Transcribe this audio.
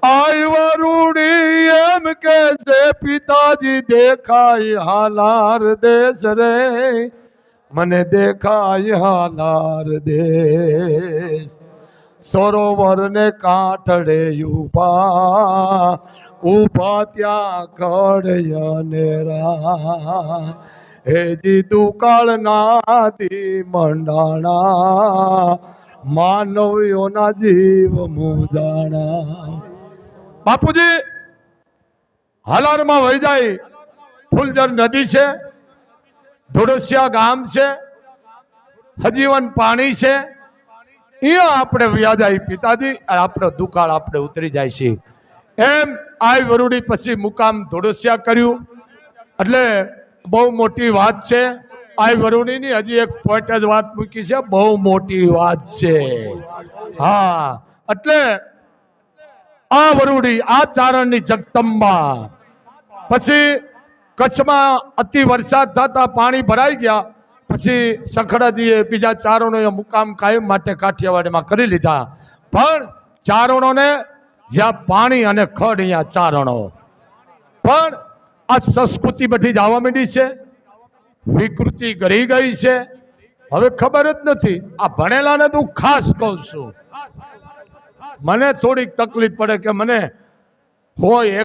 આઈ વરુડી એમ કે છે પિતાજી દેખાય હાલાર દેશ રે, મને દેખાય હાલાર દેશ. સરોવર ને કાંઠડે ઉભા ઉભા ત્યાં ખડયનેરા, હેજી દુકાળ નાથી મંડાણા, માનવીઓના જીવ મુજાણા. બાપુજી હાલારમાં વહી જાય ફૂલજર નદી છે, ધોળસિયા ગામ છે, હજીવન પાણી છે, અહીંયા આપણે વ્યા જાય પિતાજી, આપણો દુકાળ આપણે ઉતરી જાય છે. એમ આઈ વરુડી પછી મુકામ ધોળસિયા કર્યું. એટલે બહુ મોટી વાત છે. આઈ વરુડીની હજી એક પોઈન્ટ જ વાત મૂકી છે, બહુ મોટી વાત છે. હા, એટલે આ વરુડી આ ચારણની જગદંબા. પછી કચ્છમાં અતિ વરસાદ થતા પાણી ભરાઈ ગયા. પછી સખડાજીએ બીજા ચારણોએ મુકામ કાયમ માટે કાઠિયાવાડમાં કરી લીધા. પણ ચારણોને જ્યાં પાણી અને ખડ અહીંયા ચારણો. પણ આ સંસ્કૃતિ બધી જ આવવા માંડી છે, વિકૃતિ કરી ગઈ છે. હવે ખબર જ નથી. આ ભણેલાને તો હું ખાસ કહું છું, મને થોડીક તકલીફ પડે કે મને હોય